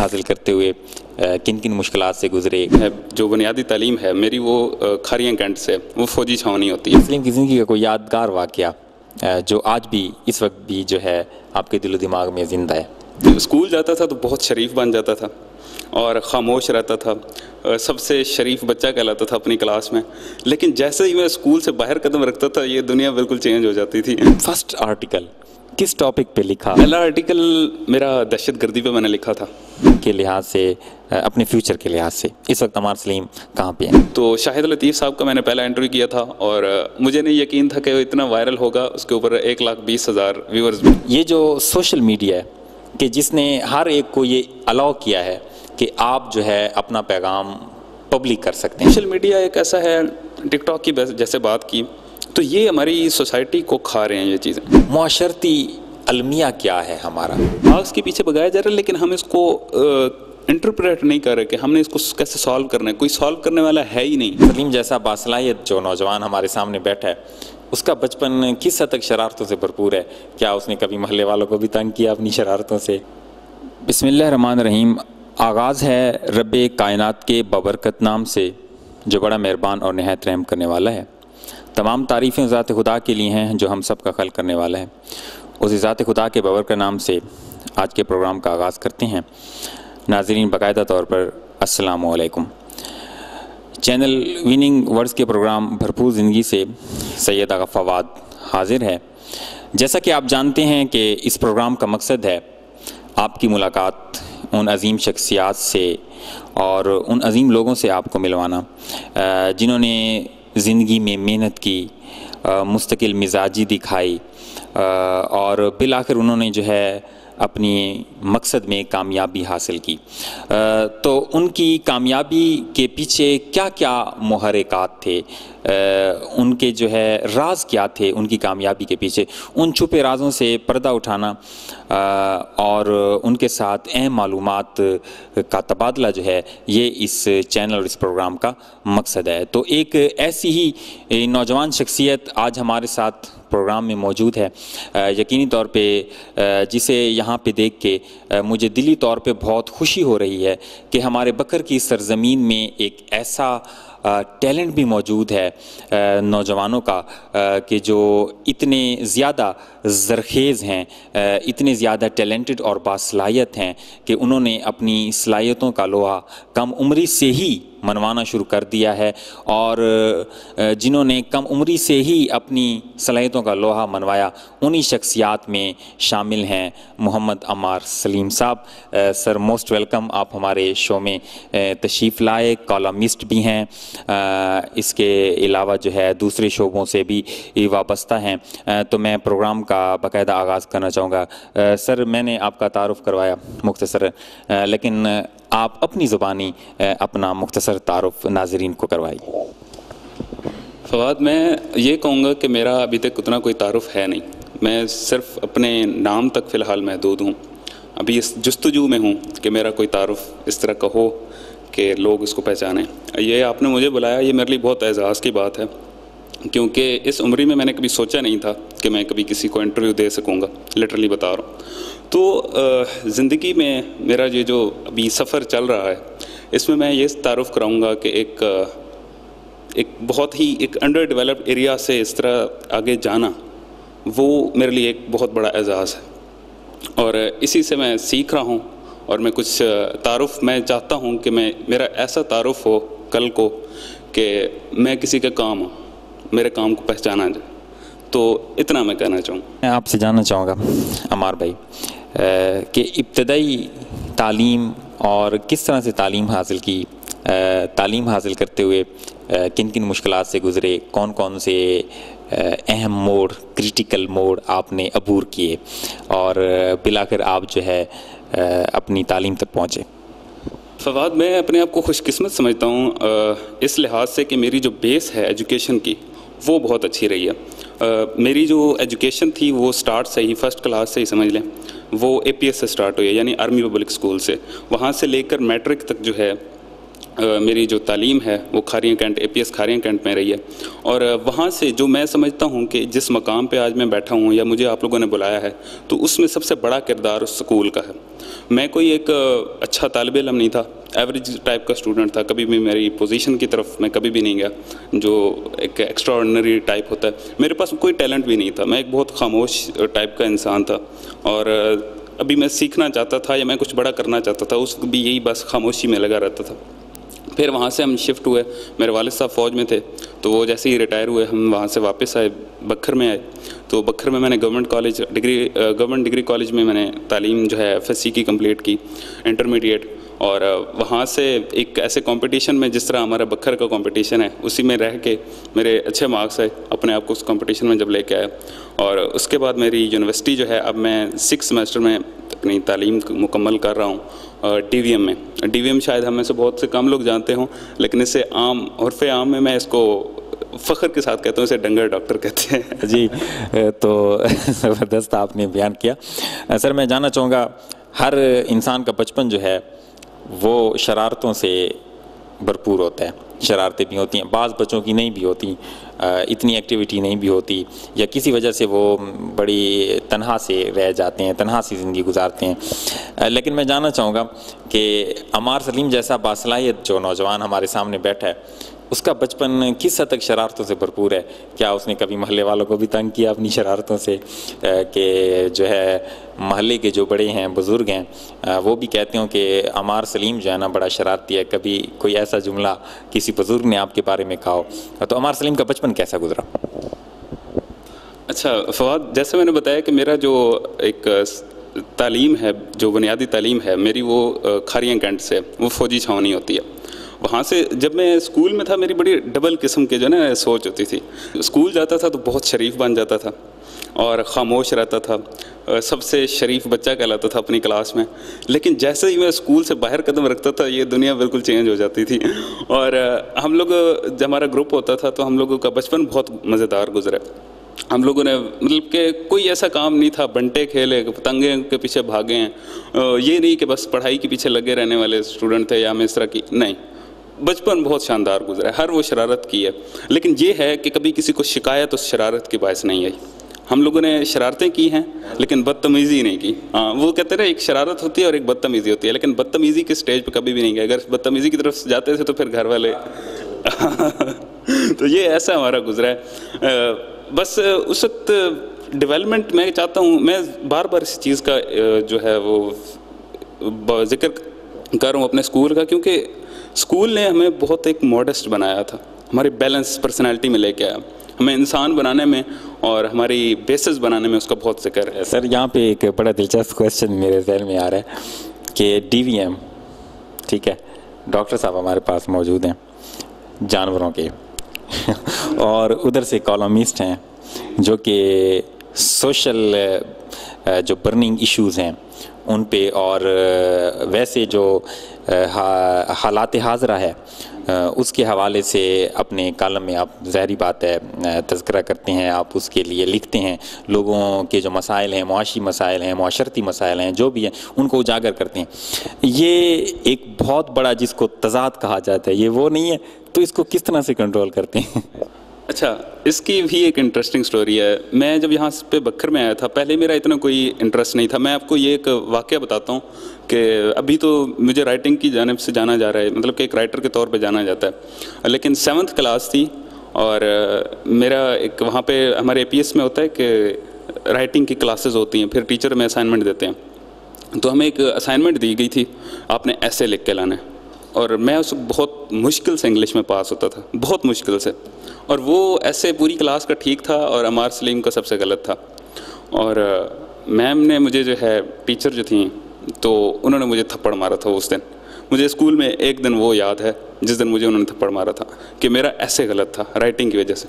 حاصل کرتے ہوئے کن کن مشکلات سے گزرے؟ جو بنیادی تعلیم ہے میری وہ کھاریاں کینٹ سے، وہ فوجی چھاونی ہوتی ہے۔ تسلیم کی زندگی کا کوئی یادگار واقعہ جو آج بھی اس وقت بھی جو ہے آپ کے دل و دماغ میں زندہ ہے؟ اسکول جاتا تھا تو بہت شریف بن جاتا تھا اور خاموش رہتا تھا، سب سے شریف بچہ کہلاتا تھا اپنی کلاس میں، لیکن جیسے ہی میں اسکول سے باہر قدم رکھتا تھا یہ دنیا بالکل چینج ہو جاتی تھی۔ فرسٹ آرٹیکل کس ٹاپک پہ لکھا؟ پہلا آرٹیکل میرا دہشت گردی پہ میں نے لکھا تھا۔ کے لحاظ سے، اپنے فیوچر کے لحاظ سے اس وقت عمار سلیم کہاں پہ ہیں؟ تو شاہد لطیف صاحب کا میں نے پہلا انٹرویو کیا تھا اور مجھے نہیں یقین تھا کہ وہ اتنا وائرل ہوگا، اس کے اوپر 1,20,000 ویورز۔ یہ جو سوشل میڈیا ہے کہ جس نے ہر ایک کو یہ الاؤ کیا ہے کہ آپ جو ہے اپنا پیغام پبلک کر سکتے ہیں۔ سوشل میڈیا ایک ایسا ہے، ٹک ٹاک کی جیسے بات کی تو یہ ہماری سوسائٹی کو کھا رہے ہیں یہ چیزیں۔ معاشرتی المیہ کیا ہے ہمارا؟ آگ کے پیچھے بگایا جا رہا ہے لیکن ہم اس کو انٹرپریٹ نہیں کر رہے کہ ہم نے اس کو کیسے سالو کرنا ہے، کوئی سالو کرنے والا ہے ہی نہیں۔ سلیم جیسا باصلاحیت جو نوجوان ہمارے سامنے بیٹھا ہے، اس کا بچپن کس حد تک شرارتوں سے بھرپور ہے؟ کیا اس نے کبھی محلے والوں کو بھی تنگ کیا اپنی شرارتوں سے؟ بسم اللہ الرحمن الرحیم۔ آغاز ہے رب کائنات کے بابرکت نام سے جو بڑا مہربان اور نہایت رحم کرنے والا ہے۔ تمام تعریفیں ذات خدا کے لیے ہیں جو ہم سب کا خلق کرنے والا ہے۔ اس ذات خدا کے بابرکت نام سے آج کے پروگرام کا آغاز کرتے ہیں۔ ناظرین باقاعدہ طور پر السلام علیکم۔ چینل ویننگ ورڈز کے پروگرام بھرپور زندگی سے سید آغا فواد حاضر ہے۔ جیسا کہ آپ جانتے ہیں کہ اس پروگرام کا مقصد ہے آپ کی ملاقات ان عظیم شخصیات سے اور ان عظیم لوگوں سے آپ کو ملوانا جنہوں نے زندگی میں محنت کی، مستقل مزاجی دکھائی اور بالآخر انہوں نے جو ہے اپنی مقصد میں کامیابی حاصل کی۔ تو ان کی کامیابی کے پیچھے کیا کیا محرکات تھے، ان کے جو ہے راز کیا تھے ان کی کامیابی کے پیچھے، ان چھپے رازوں سے پردہ اٹھانا اور ان کے ساتھ اہم معلومات کا تبادلہ جو ہے یہ اس چینل اور اس پروگرام کا مقصد ہے۔ تو ایک ایسی ہی نوجوان شخصیت آج ہمارے ساتھ پروگرام میں موجود ہے، یقینی طور پہ جسے یہاں پہ دیکھ کے مجھے دلی طور پہ بہت خوشی ہو رہی ہے کہ ہمارے بکر کی سرزمین میں ایک ایسا ٹیلنٹ بھی موجود ہے نوجوانوں کا کہ جو اتنے زیادہ زرخیز ہیں، اتنے زیادہ ٹیلنٹڈ اور باصلاحیت ہیں کہ انہوں نے اپنی صلاحیتوں کا لوہا کم عمری سے ہی منوانا شروع کر دیا ہے، اور جنہوں نے کم عمری سے ہی اپنی صلاحیتوں کا لوہا منوایا انہی شخصیات میں شامل ہیں محمد عمار سلیم صاحب۔ سر موسٹ ویلکم، آپ ہمارے شو میں تشریف لائے، کالمسٹ بھی ہیں، اس کے علاوہ جو ہے دوسرے شعبوں سے بھی وابستہ ہیں۔ تو میں پروگرام کا باقاعدہ آغاز کرنا چاہوں گا۔ سر میں نے آپ کا تعارف کروایا مختصر، لیکن آپ اپنی زبانی اپنا مختصر تعارف ناظرین کو کروائیے۔ فواد، میں یہ کہوں گا کہ میرا ابھی تک اتنا کوئی تعارف ہے نہیں، میں صرف اپنے نام تک فی الحال محدود ہوں۔ ابھی اس جستجو میں ہوں کہ میرا کوئی تعارف اس طرح کا ہو کہ لوگ اس کو پہچانیں۔ یہ آپ نے مجھے بلایا، یہ میرے لیے بہت اعزاز کی بات ہے، کیونکہ اس عمری میں نے کبھی سوچا نہیں تھا کہ میں کبھی کسی کو انٹرویو دے سکوں گا، لٹرلی بتا رہا ہوں۔ تو زندگی میں میرا یہ جو ابھی سفر چل رہا ہے اس میں میں یہ تعارف کراؤں گا کہ ایک بہت ہی ایک انڈر ڈیولپڈ ایریا سے اس طرح آگے جانا وہ میرے لیے ایک بہت بڑا اعزاز ہے، اور اسی سے میں سیکھ رہا ہوں، اور میں کچھ تعارف میں چاہتا ہوں کہ میرا ایسا تعارف ہو کل کو کہ میں کسی کا کام ہوں، میرے کام کو پہچانا جائے۔ تو اتنا میں کہنا چاہوں گا۔ میں آپ سے جاننا چاہوں گا عمار بھائی کہ ابتدائی تعلیم اور کس طرح سے تعلیم حاصل کی، تعلیم حاصل کرتے ہوئے کن کن مشکلات سے گزرے، کون کون سے اہم موڑ، کریٹیکل موڑ آپ نے عبور کیے، اور بالآخر آپ جو ہے اپنی تعلیم تک پہنچے؟ فواد، میں اپنے آپ کو خوش قسمت سمجھتا ہوں اس لحاظ سے کہ میری جو بیس ہے ایجوکیشن کی وہ بہت اچھی رہی ہے۔ میری جو ایجوکیشن تھی وہ سٹارٹ سے ہی، فرسٹ کلاس سے ہی سمجھ لیں، وہ APS سے سٹارٹ ہوئی ہے، یعنی آرمی پبلک اسکول سے۔ وہاں سے لے کر میٹرک تک جو ہے میری جو تعلیم ہے وہ Kharian cantt APS Kharian cantt میں رہی ہے، اور وہاں سے جو میں سمجھتا ہوں کہ جس مقام پہ آج میں بیٹھا ہوں یا مجھے آپ لوگوں نے بلایا ہے، تو اس میں سب سے بڑا کردار اس سکول کا ہے۔ میں کوئی ایک اچھا طالب علم نہیں تھا، ایوریج ٹائپ کا اسٹوڈنٹ تھا، کبھی بھی میری پوزیشن کی طرف میں کبھی بھی نہیں گیا جو ایک ایکسٹرا آرڈنری ٹائپ ہوتا ہے۔ میرے پاس کوئی ٹیلنٹ بھی نہیں تھا، میں ایک بہت خاموش ٹائپ کا انسان تھا، اور ابھی میں سیکھنا چاہتا تھا یا میں کچھ بڑا کرنا چاہتا تھا، اس بھی یہی بس خاموشی میں لگا رہتا تھا۔ پھر وہاں سے ہم شفٹ ہوئے، میرے والد صاحب فوج میں تھے، تو وہ جیسے ہی ریٹائر ہوئے ہم وہاں سے واپس آئے، بکھر میں آئے۔ تو بکھر میں نے گورنمنٹ ڈگری کالج میں نے تعلیم جو ہے FSC کی کمپلیٹ کی، انٹرمیڈیٹ، اور وہاں سے ایک ایسے کمپٹیشن میں جس طرح ہمارا بکھر کا کمپٹیشن ہے اسی میں رہ کے میرے اچھے مارکس آئے، اپنے آپ کو اس کمپٹیشن میں جب لے کے آیا، اور اس کے بعد میری یونیورسٹی جو ہے اب میں 6 سیمسٹر میں اپنی تعلیم مکمل کر رہا ہوں DVM میں۔ DVM شاید ہم میں سے بہت سے کم لوگ جانتے ہوں، لیکن اسے عام عرف عام میں اس کو فخر کے ساتھ کہتا ہوں، اسے ڈنگر ڈاکٹر کہتے ہیں۔ جی، تو زبردست آپ نے بیان کیا۔ سر میں جاننا چاہوں گا، ہر انسان کا بچپن جو ہے وہ شرارتوں سے بھرپور ہوتا ہے، شرارتیں بھی ہوتی ہیں، بعض بچوں کی نہیں بھی ہوتی، اتنی ایکٹیویٹی نہیں بھی ہوتی، یا کسی وجہ سے وہ بڑی تنہا سے رہ جاتے ہیں، تنہا سی زندگی گزارتے ہیں۔ لیکن میں جاننا چاہوں گا کہ عمار سلیم جیسا باصلاحیت جو نوجوان ہمارے سامنے بیٹھا ہے، اس کا بچپن کس حد تک شرارتوں سے بھرپور ہے؟ کیا اس نے کبھی محلے والوں کو بھی تنگ کیا اپنی شرارتوں سے، کہ جو ہے محلے کے جو بڑے ہیں، بزرگ ہیں، وہ بھی کہتے ہوں کہ عمار سلیم جو ہے نا بڑا شرارتی ہے، کبھی کوئی ایسا جملہ کسی بزرگ نے آپ کے بارے میں کہا ہو؟ تو عمار سلیم کا بچپن کیسا گزرا؟ اچھا فواد، جیسے میں نے بتایا کہ میرا جو ایک تعلیم ہے، جو بنیادی تعلیم ہے میری، وہ کھاریاں کینٹ سے، وہ فوجی چھاونی ہوتی ہے۔ وہاں سے جب میں اسکول میں تھا، میری بڑی ڈبل قسم کے جو ہے نا سوچ ہوتی تھی۔ اسکول جاتا تھا تو بہت شریف بن جاتا تھا اور خاموش رہتا تھا، سب سے شریف بچہ کہلاتا تھا اپنی کلاس میں، لیکن جیسے ہی میں اسکول سے باہر قدم رکھتا تھا یہ دنیا بالکل چینج ہو جاتی تھی۔ اور ہم لوگ جب ہمارا گروپ ہوتا تھا تو ہم لوگوں کا بچپن بہت مزیدار گزرا۔ ہم لوگوں نے مطلب کہ کوئی ایسا کام نہیں تھا، بنٹے کھیلے، پتنگے کے پیچھے بھاگے ہیں، یہ نہیں کہ بس پڑھائی کے پیچھے لگے رہنے والے اسٹوڈنٹ تھے یا ہمیں اس طرح کی، نہیں، بچپن بہت شاندار گزرا ہے۔ ہر وہ شرارت کی ہے، لیکن یہ ہے کہ کبھی کسی کو شکایت اس شرارت کے باعث نہیں آئی۔ ہم لوگوں نے شرارتیں کی ہیں لیکن بدتمیزی نہیں کی۔ ہاں، وہ کہتے ہیں ایک شرارت ہوتی ہے اور ایک بدتمیزی ہوتی ہے، لیکن بدتمیزی کے سٹیج پہ کبھی بھی نہیں گئے۔ اگر بدتمیزی کی طرف جاتے تھے تو پھر گھر والے تو یہ ایسا ہمارا گزرا ہے۔ بس اس وقت ڈیولپمنٹ میں چاہتا ہوں، میں بار بار اس چیز کا جو ہے وہ ذکر کر رہا ہوں اپنے اسکول کا، کیونکہ اسکول نے ہمیں بہت ایک ماڈسٹ بنایا تھا، ہماری بیلنس پرسنالٹی میں لے کے آیا، ہمیں انسان بنانے میں اور ہماری بیسز بنانے میں اس کا بہت ذکر ہے۔ سر یہاں پہ ایک بڑا دلچسپ کویسچن میرے ذہن میں آ رہا ہے کہ DVM، ٹھیک ہے، ڈاکٹر صاحب ہمارے پاس موجود ہیں جانوروں کے اور ادھر سے کالمسٹ ہیں جو کہ سوشل جو برننگ ایشوز ہیں ان پہ، اور ویسے جو حالات حاضرہ ہے اس کے حوالے سے اپنے کالم میں آپ ظاہری بات ہے تذکرہ کرتے ہیں، آپ اس کے لیے لکھتے ہیں، لوگوں کے جو مسائل ہیں، معاشی مسائل ہیں، معاشرتی مسائل ہیں، جو بھی ہیں ان کو اجاگر کرتے ہیں۔ یہ ایک بہت بڑا جس کو تضاد کہا جاتا ہے، یہ وہ نہیں ہے، تو اس کو کس طرح سے کنٹرول کرتے ہیں؟ اچھا، اس کی بھی ایک انٹرسٹنگ سٹوری ہے۔ میں جب یہاں پہ بکھر میں آیا تھا، پہلے میرا اتنا کوئی انٹرسٹ نہیں تھا۔ میں آپ کو یہ ایک واقعہ بتاتا ہوں کہ ابھی تو مجھے رائٹنگ کی جانب سے جانا جا رہا ہے، مطلب کہ ایک رائٹر کے طور پہ جانا جاتا ہے، لیکن 7th کلاس تھی اور میرا ایک وہاں پہ ہمارے APS میں ہوتا ہے کہ رائٹنگ کی کلاسز ہوتی ہیں، پھر ٹیچر میں اسائنمنٹ دیتے ہیں، تو ہمیں ایک اسائنمنٹ دی گئی تھی، آپ نے ایسے لکھ کے لانا ہے، اور میں اس وقت بہت مشکل سے انگلش میں پاس ہوتا تھا، بہت مشکل سے، اور وہ ایسے پوری کلاس کا ٹھیک تھا اور عمار سلیم کا سب سے غلط تھا۔ اور میم نے مجھے جو ہے، ٹیچر جو تھیں، تو انہوں نے مجھے تھپڑ مارا تھا اس دن۔ مجھے اسکول میں ایک دن وہ یاد ہے جس دن مجھے انہوں نے تھپڑ مارا تھا کہ میرا ایسے غلط تھا رائٹنگ کی وجہ سے۔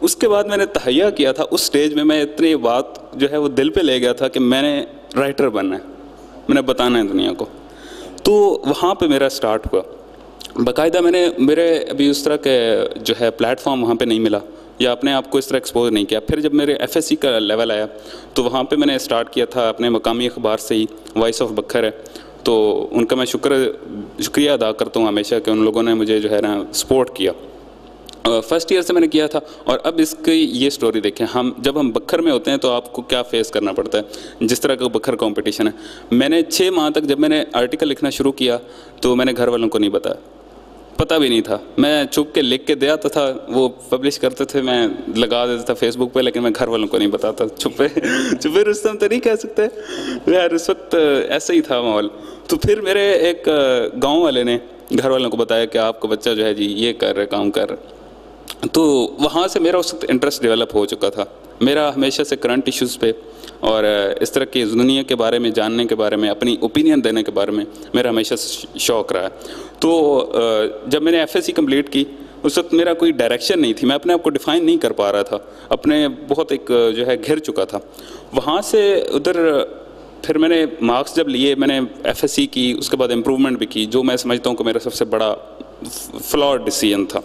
اس کے بعد میں نے تہیہ کیا تھا اس سٹیج میں اتنی بات جو ہے وہ دل پہ لے گیا تھا کہ میں نے رائٹر بننا ہے، میں نے بتانا ہے دنیا کو۔ تو وہاں پہ میرا سٹارٹ ہوا باقاعدہ۔ میرے ابھی اس طرح کے جو ہے پلیٹ فارم وہاں پہ نہیں ملا یا اپنے آپ کو اس طرح ایکسپوز نہیں کیا۔ پھر جب میرے FSC کا لیول آیا تو وہاں پہ میں نے سٹارٹ کیا تھا اپنے مقامی اخبار سے ہی، وائس آف بکھر ہے، تو ان کا میں شکریہ ادا کرتا ہوں ہمیشہ کہ ان لوگوں نے مجھے جو ہے نا سپورٹ کیا. فرسٹ ایئر سے میں نے کیا تھا. اور اب اس کی یہ سٹوری دیکھیں, جب ہم بکھر میں ہوتے ہیں تو آپ کو کیا فیس کرنا پڑتا ہے, جس طرح کا بکھر کمپٹیشن ہے. میں نے 6 ماہ تک جب میں نے آرٹیکل لکھنا شروع کیا تو میں نے گھر والوں کو نہیں بتایا, پتہ بھی نہیں تھا. میں چھپ کے لکھ کے دے آتا تھا, وہ پبلش کرتے تھے, میں لگا دیتا تھا فیس بک پہ, لیکن میں گھر والوں کو نہیں بتاتا. چھپے رستم تو نہیں کہہ سکتے یار, اس وقت ایسا ہی تھا ماحول. تو پھر میرے ایک گاؤں والے نے گھر والوں کو بتایا کہ آپ کا بچہ جو ہے جی یہ کر رہا ہے, کام کر رہا ہے. تو وہاں سے میرا اس وقت انٹرسٹ ڈیولپ ہو چکا تھا. میرا ہمیشہ سے کرنٹ ایشوز پہ اور اس طرح کی دنیا کے بارے میں جاننے کے بارے میں, اپنی اوپینین دینے کے بارے میں میرا ہمیشہ سے شوق رہا ہے. تو جب میں نے ایف ایس سی کمپلیٹ کی اس وقت میرا کوئی ڈائریکشن نہیں تھی, میں اپنے آپ کو ڈیفائن نہیں کر پا رہا تھا, اپنے بہت ایک جو ہے گھر چکا تھا. وہاں سے ادھر پھر میں نے مارکس جب لیے, میں نے ایف ایس سی کی, اس کے بعد امپروومنٹ بھی کی, جو میں سمجھتا ہوں کہ میرا سب سے بڑا فلاڈ ڈیسیژن تھا.